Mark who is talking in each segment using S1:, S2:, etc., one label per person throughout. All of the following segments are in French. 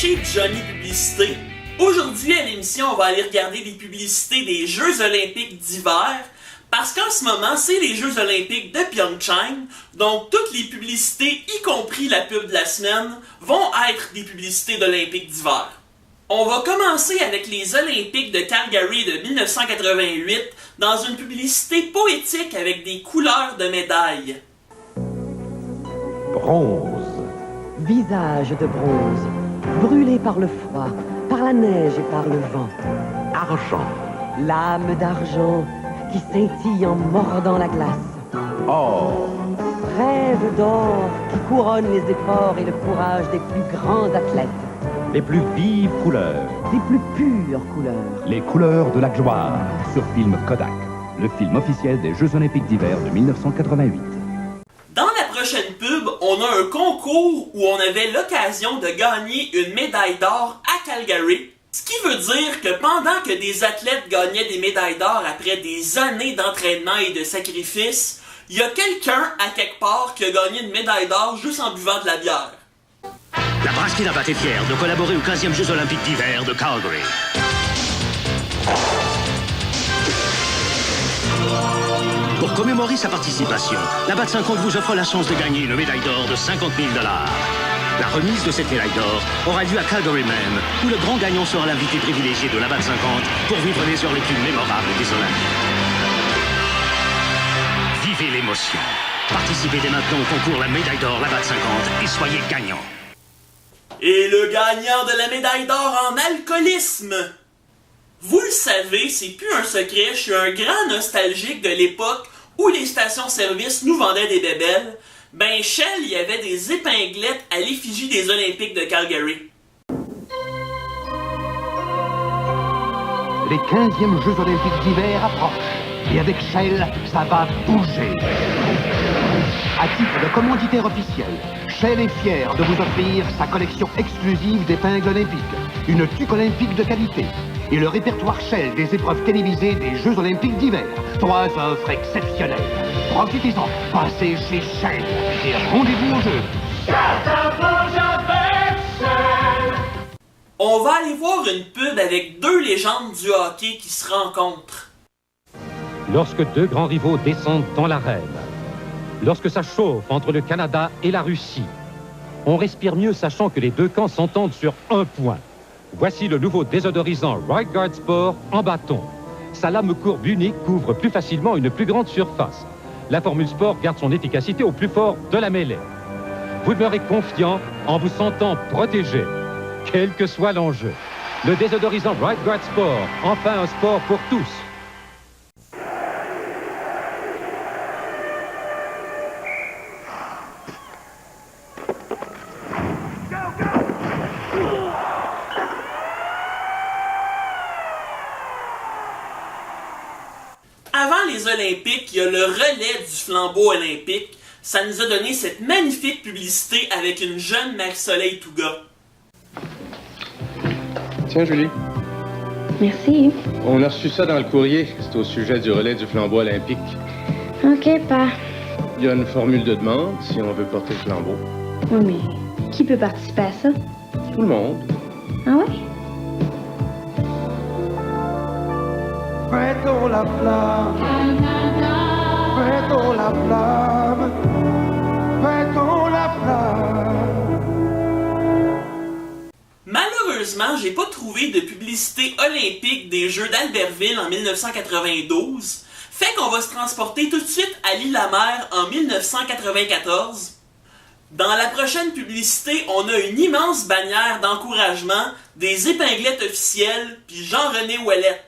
S1: chez Johnny Publicité. Aujourd'hui à l'émission, on va aller regarder les publicités des Jeux Olympiques d'hiver. Parce qu'en ce moment, c'est les Jeux Olympiques de Pyeongchang. Donc toutes les publicités, y compris la pub de la semaine, vont être des publicités d'Olympiques d'hiver. On va commencer avec les Olympiques de Calgary de 1988 dans une publicité poétique avec des couleurs de médailles.
S2: Bronze.
S3: Visage de bronze, brûlé par le froid, par la neige et par le vent.
S2: Argent.
S3: Lame d'argent qui scintille en mordant la glace.
S2: Or.
S3: Rêve d'or qui couronne les efforts et le courage des plus grands athlètes.
S2: Les plus vives couleurs.
S3: Les plus pures couleurs.
S2: Les couleurs de la gloire. Sur film Kodak. Le film officiel des Jeux Olympiques d'hiver de 1988.
S1: Dans la prochaine pub, on a un concours où on avait l'occasion de gagner une médaille d'or à Calgary. Ce qui veut dire que pendant que des athlètes gagnaient des médailles d'or après des années d'entraînement et de sacrifices, il y a quelqu'un à quelque part qui a gagné une médaille d'or juste en buvant de la bière.
S4: La brasserie Labatt est fière de collaborer aux 15e Jeux Olympiques d'hiver de Calgary. Pour commémorer sa participation, Labatt 50 vous offre la chance de gagner une médaille d'or de 50 000 $. La remise de cette médaille d'or aura lieu à Calgary même, où le grand gagnant sera l'invité privilégié de Labatt 50 pour vivre les heures les plus mémorables des Olympiques. Vivez l'émotion. Participez dès maintenant au concours La médaille d'or Labatt 50 et soyez gagnant.
S1: Et le gagnant de la médaille d'or en alcoolisme! Vous le savez, c'est plus un secret, je suis un grand nostalgique de l'époque où les stations-service nous vendaient des bébelles. Ben, Shell, il y avait des épinglettes à l'effigie des Olympiques de Calgary.
S5: Les 15e Jeux Olympiques d'hiver approchent. Et avec Shell, ça va bouger. À titre de commanditaire officiel, Shell est fier de vous offrir sa collection exclusive d'épingles olympiques. Une tuque olympique de qualité. Et le répertoire Shell des épreuves télévisées des Jeux Olympiques d'hiver. 3 offres exceptionnelles. Profitez-en. Passez chez Shell et rendez-vous au jeu.
S1: On va aller voir une pub avec deux légendes du hockey qui se rencontrent.
S6: Lorsque deux grands rivaux descendent dans l'arène, lorsque ça chauffe entre le Canada et la Russie, on respire mieux sachant que les deux camps s'entendent sur un point. Voici le nouveau désodorisant Right Guard Sport en bâton. Sa lame courbe unique couvre plus facilement une plus grande surface. La formule Sport garde son efficacité au plus fort de la mêlée. Vous demeurez confiant en vous sentant protégé, quel que soit l'enjeu. Le désodorisant Right Guard Sport, enfin un sport pour tous.
S1: Avant les Olympiques, il y a le relais du flambeau olympique. Ça nous a donné cette magnifique publicité avec une jeune Marie-Soleil Touga.
S7: Tiens, Julie.
S8: Merci.
S7: On a reçu ça dans le courrier. C'est au sujet du relais du flambeau olympique.
S8: OK, pas.
S7: Il y a une formule de demande si on veut porter le flambeau.
S8: Oui, mais qui peut participer à ça?
S7: Tout le monde.
S8: Ah ouais?
S5: Fêtons la flamme. Fêtons la flamme. Fêtons la flamme.
S1: Malheureusement, j'ai pas trouvé de publicité olympique des Jeux d'Albertville en 1992. Fait qu'on va se transporter tout de suite à l'Île-la-Mer en 1994. Dans la prochaine publicité, on a une immense bannière d'encouragement, des épinglettes officielles, puis Jean-René Ouellette.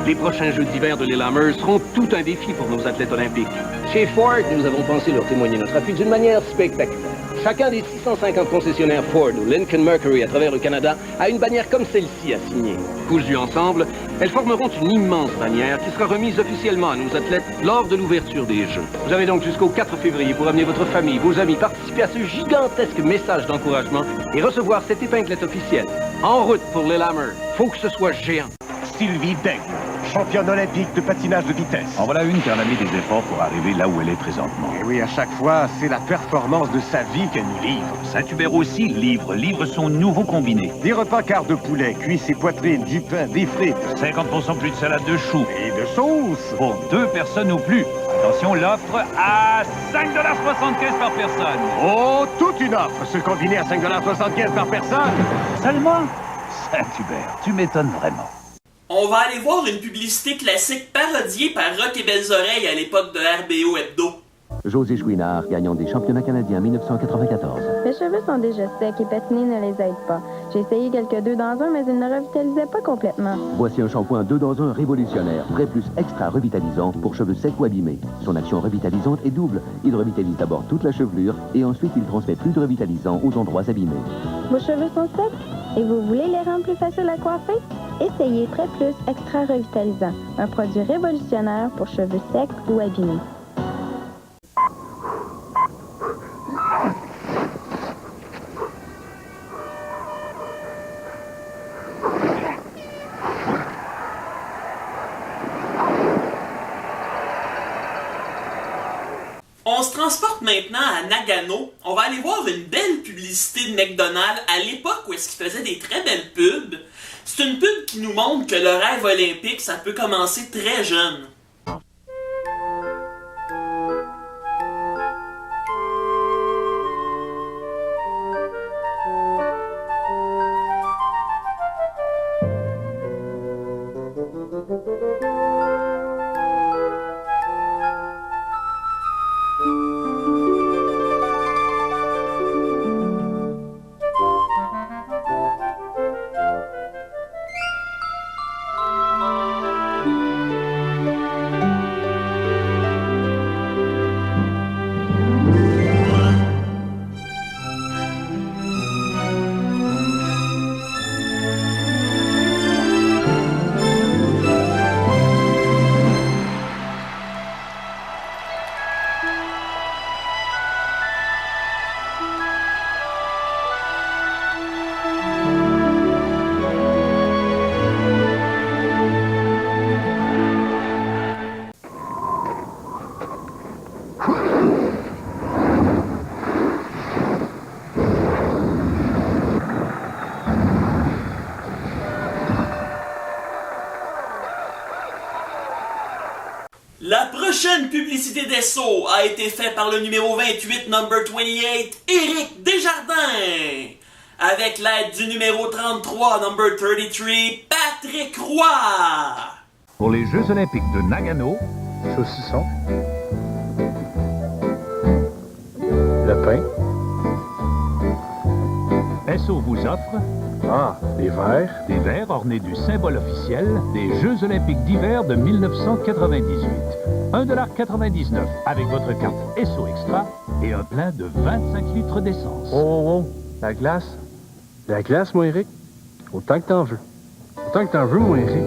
S9: Les prochains Jeux d'hiver de l'Île-la-Mer seront tout un défi pour nos athlètes olympiques. Chez Ford, nous avons pensé leur témoigner notre appui d'une manière spectaculaire. Chacun des 650 concessionnaires Ford ou Lincoln Mercury à travers le Canada a une bannière comme celle-ci à signer. Cousues ensemble, elles formeront une immense bannière qui sera remise officiellement à nos athlètes lors de l'ouverture des Jeux. Vous avez donc jusqu'au 4 février pour amener votre famille, vos amis, participer à ce gigantesque message d'encouragement et recevoir cette épinglette officielle. En route pour l'Île-la-Mer, faut que ce soit géant.
S2: Sylvie Daigle,
S5: championne olympique de patinage de vitesse.
S2: En voilà une qui en a mis des efforts pour arriver là où elle est présentement.
S5: Et oui, à chaque fois, c'est la performance de sa vie qu'elle nous livre.
S2: Saint-Hubert aussi livre son nouveau combiné.
S5: Des repas quart de poulet, cuisses et poitrines, du pain, des frites.
S2: 50% plus de salade de choux.
S5: Et de sauce.
S2: Pour 2 personnes ou plus. Attention, l'offre à 5,75 $ par personne.
S5: Oh, toute une offre, ce combiné à 5,75 $ par personne.
S2: Seulement? Saint-Hubert, tu m'étonnes vraiment.
S1: On va aller voir une publicité classique parodiée par Rock et Belles Oreilles à l'époque de RBO Hebdo.
S10: José Chouinard, gagnant des championnats canadiens 1994.
S8: Mes cheveux sont déjà secs et patiner ne les aide pas. J'ai essayé quelques 2 dans 1, mais ils ne revitalisaient pas complètement.
S10: Voici un shampoing 2 dans 1 révolutionnaire, Vrai Plus extra revitalisant pour cheveux secs ou abîmés. Son action revitalisante est double. Il revitalise d'abord toute la chevelure et ensuite il transmet plus de revitalisant aux endroits abîmés.
S8: Vos cheveux sont secs et vous voulez les rendre plus faciles à coiffer? Essayez Très Plus extra revitalisant, un produit révolutionnaire pour cheveux secs ou abîmés.
S1: On se transporte maintenant à Nagano. On va aller voir une belle publicité de McDonald's à l'époque où est-ce qu'il faisait des très belles pubs. C'est une pub qui nous montre que le rêve olympique, ça peut commencer très jeune. La prochaine publicité d'Esso a été faite par le numéro 28, number 28, Éric Desjardins. Avec l'aide du numéro 33, number 33, Patrick Roy.
S2: Pour les Jeux olympiques de Nagano,
S7: Saucisson. Le pain.
S2: Esso vous offre
S7: Ah, des verres.
S2: des verres ornés du symbole officiel des Jeux olympiques d'hiver de 1998. 1,99 $ avec votre carte Esso Extra et un plein de 25 litres d'essence.
S7: Oh, la glace. La glace, moi, Eric. Autant que t'en veux. Autant que t'en veux, moi, Eric.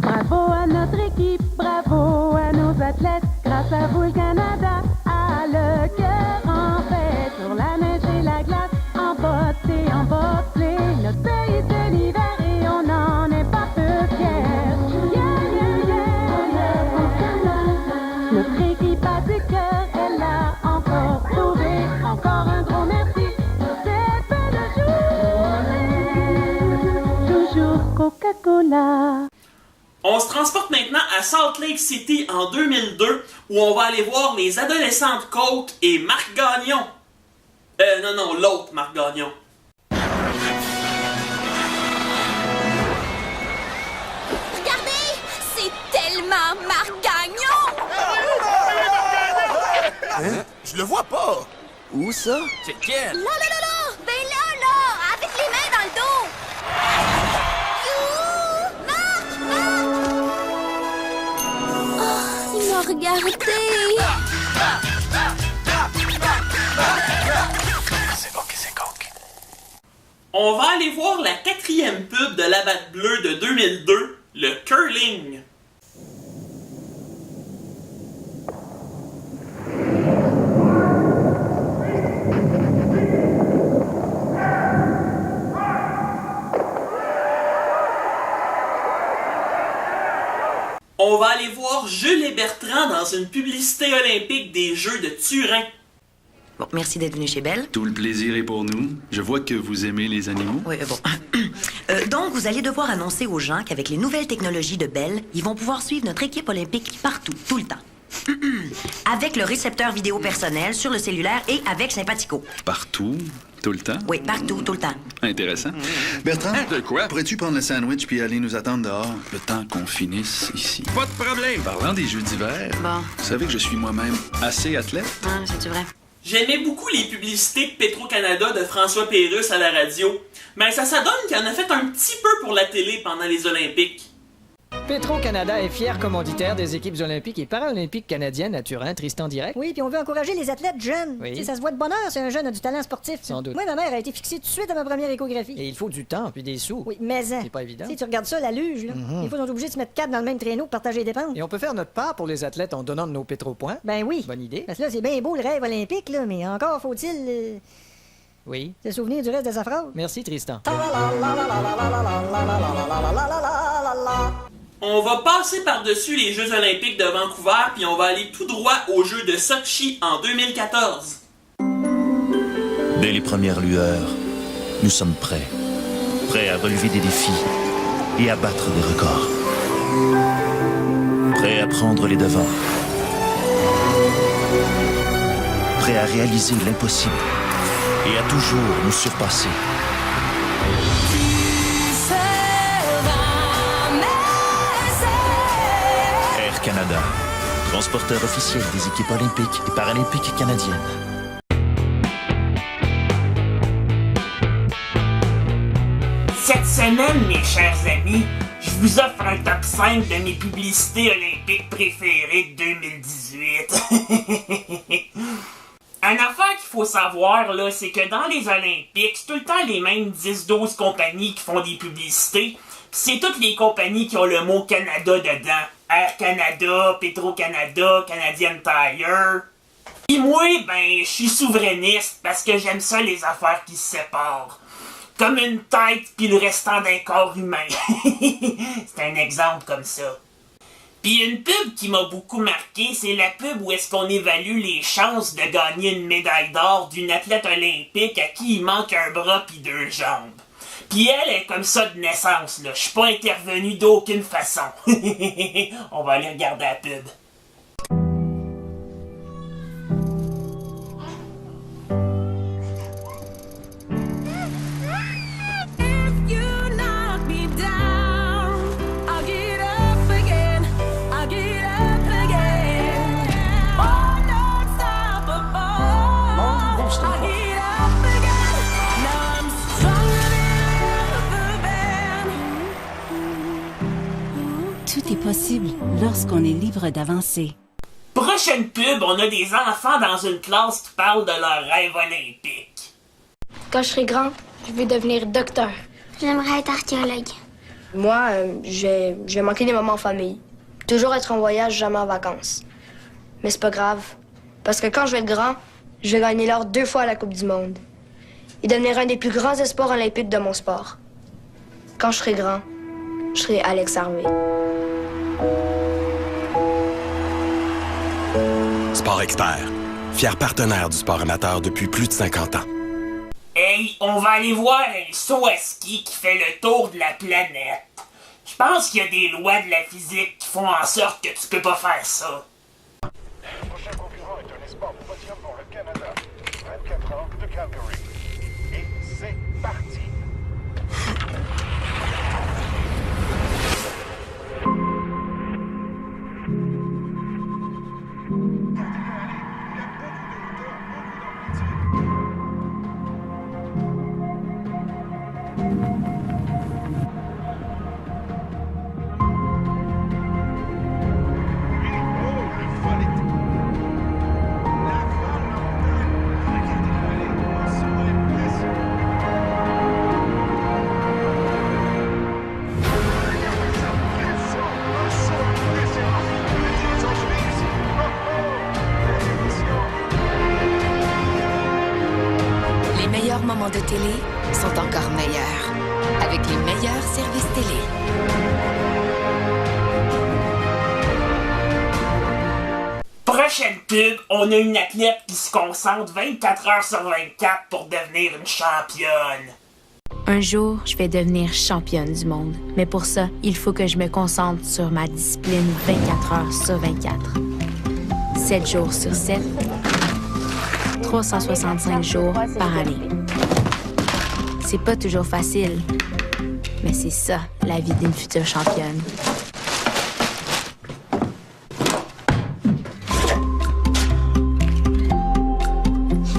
S8: Bravo à notre équipe, bravo à nos athlètes. Grâce à vous, le Canada a le cœur en paix. Sur la neige et la glace, en bottes et en bobsleigh. Notre pays c'est l'hiver et on n'en est pas peu fiers. Yeah, yeah, yeah, au Canada. Notre équipe a du cœur, elle l'a encore prouvé. Encore un gros merci pour cette belle journée. Toujours Coca-Cola.
S1: On se transporte maintenant à Salt Lake City en 2002 où on va aller voir les adolescentes Coke et Marc Gagnon. Non, l'autre Marc Gagnon.
S11: Regardez, c'est tellement Marc Gagnon!
S12: Hein? Je le vois pas! Où ça?
S11: C'est quel? Là! Ben là! Avec les mains dans le dos! Il m'a regardé!
S12: C'est Coke.
S1: On va aller voir la 4e pub de la Batte Bleue de 2002, le curling. va aller voir Jules et Bertrand dans une publicité olympique des Jeux de Turin.
S13: Bon, merci d'être venu chez Belle.
S14: Tout le plaisir est pour nous. Je vois que vous aimez les animaux.
S13: Oui, bon. Donc, vous allez devoir annoncer aux gens qu'avec les nouvelles technologies de Bell, ils vont pouvoir suivre notre équipe olympique partout, tout le temps. Avec le récepteur vidéo personnel sur le cellulaire et avec Sympathico.
S14: Partout? Tout le temps?
S13: Oui, partout, tout le temps.
S14: Intéressant. Bertrand, de quoi? Pourrais-tu prendre le sandwich puis aller nous attendre dehors le temps qu'on finisse ici? Pas de problème. Parlant des Jeux d'hiver, vous savez que je suis moi-même assez athlète?
S13: Ah, c'est-tu vrai?
S1: J'aimais beaucoup les publicités de Petro-Canada de François Pérusse à la radio, mais ça donne qu'il en a fait un petit peu pour la télé pendant les Olympiques.
S15: Petro-Canada est fier commanditaire des équipes olympiques et paralympiques canadiennes à Turin, Tristan direct.
S16: Oui, puis on veut encourager les athlètes jeunes.
S15: Oui.
S16: T'sais, ça se voit de bonheur si un jeune a du talent sportif.
S15: Sans doute.
S16: Moi, ma mère a été fixée tout de suite à ma première échographie.
S15: Et il faut du temps puis des sous.
S16: Oui, mais
S15: c'est pas évident.
S16: Tu regardes ça, la luge, là. Des fois, on est obligé de se mettre 4 dans le même traîneau pour partager les dépenses.
S15: Et on peut faire notre part pour les athlètes en donnant de nos pétropoints.
S16: Ben oui.
S15: Bonne idée.
S16: Parce que là, c'est bien beau le rêve olympique, là, mais encore faut-il
S15: oui.
S16: se souvenir du reste de sa phrase.
S15: Merci, Tristan.
S1: On va passer par-dessus les Jeux olympiques de Vancouver puis on va aller tout droit aux Jeux de Sochi en 2014.
S17: Dès les premières lueurs, nous sommes prêts. Prêts à relever des défis et à battre des records. Prêts à prendre les devants. Prêts à réaliser l'impossible et à toujours nous surpasser. Air Canada, transporteur officiel des équipes olympiques et paralympiques canadiennes.
S18: Cette semaine, mes chers amis, je vous offre un top 5 de mes publicités olympiques préférées de 2018. Une affaire qu'il faut savoir, là, c'est que dans les Olympiques, c'est tout le temps les mêmes 10-12 compagnies qui font des publicités. C'est toutes les compagnies qui ont le mot Canada dedans. Air Canada, Petro-Canada, Canadian Tire. Pis moi, ben, je suis souverainiste parce que j'aime ça les affaires qui se séparent. Comme une tête pis le restant d'un corps humain. C'est un exemple comme ça. Puis une pub qui m'a beaucoup marqué, c'est la pub où est-ce qu'on évalue les chances de gagner une médaille d'or d'une athlète olympique à qui il manque un bras pis 2 jambes. Puis elle est comme ça de naissance, là. Je suis pas intervenu d'aucune façon. On va aller regarder la pub.
S19: Tout est possible lorsqu'on est libre d'avancer.
S18: Prochaine pub, on a des enfants dans une classe qui parlent de leur rêve olympique.
S20: Quand je serai grand, je vais devenir docteur.
S11: J'aimerais être archéologue.
S20: Moi, je vais manquer des moments en famille. Toujours être en voyage, jamais en vacances. Mais c'est pas grave, parce que quand je vais être grand, je vais gagner l'or 2 fois à la Coupe du Monde. Et devenir un des plus grands espoirs olympiques de mon sport. Quand je serai grand, je serai Alex Harvey.
S12: Sport Expert, fier partenaire du sport amateur depuis plus de 50 ans.
S18: Hey, on va aller voir un saut à ski qui fait le tour de la planète. Je pense qu'il y a des lois de la physique qui font en sorte que tu peux pas faire ça.
S21: Le prochain concurrent est un espoir de podium pour le Canada. 24 ans de Calgary. Et c'est parti.
S22: Les meilleurs moments de télé sont encore meilleurs avec les meilleurs services télé.
S18: prochaine pub, on a une athlète qui se concentre 24 heures sur 24 pour devenir une championne.
S22: Un jour, je vais devenir championne du monde. Mais pour ça, il faut que je me concentre sur ma discipline 24 heures sur 24. 7 jours sur 7. 365 jours par année. C'est pas toujours facile, mais c'est ça, la vie d'une future championne.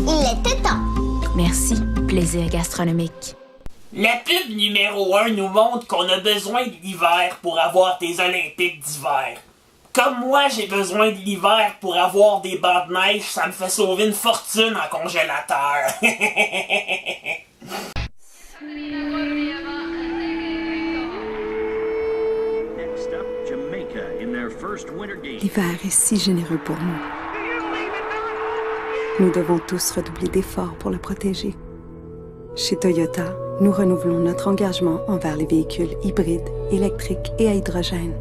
S11: Il était temps.
S22: Merci, plaisir gastronomique.
S18: La pub numéro 1 nous montre qu'on a besoin de l'hiver pour avoir des Olympiques d'hiver. Comme moi, j'ai besoin de l'hiver pour avoir des bancs de neige, ça me fait sauver une fortune en congélateur.
S3: L'hiver est si généreux pour nous. Nous devons tous redoubler d'efforts pour le protéger. Chez Toyota, nous renouvelons notre engagement envers les véhicules hybrides, électriques et à hydrogène,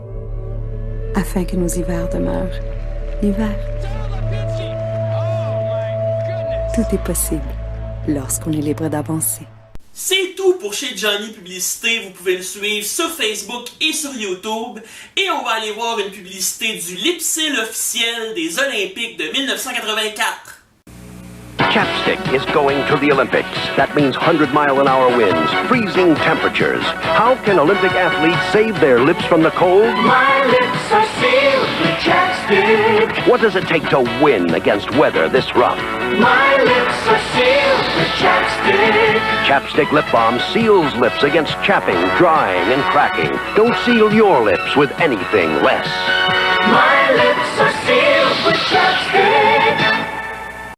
S3: afin que nos hivers demeurent l'hiver. Tout est possible lorsqu'on est libre d'avancer.
S1: C'est tout pour Chez Johnny Publicité. Vous pouvez le suivre sur Facebook et sur YouTube. Et on va aller voir une publicité du lip-sync officiel des Olympiques de 1984.
S4: Chapstick is going to the Olympics. That means 100-mile-an-hour winds, freezing temperatures. How can Olympic athletes save their lips from the cold?
S23: My lips are sealed with chapstick.
S4: What does it take to win against weather this rough?
S23: My lips are sealed with chapstick.
S4: Chapstick Lip Balm seals lips against chapping, drying, and cracking. Don't seal your lips with anything less.
S23: My lips are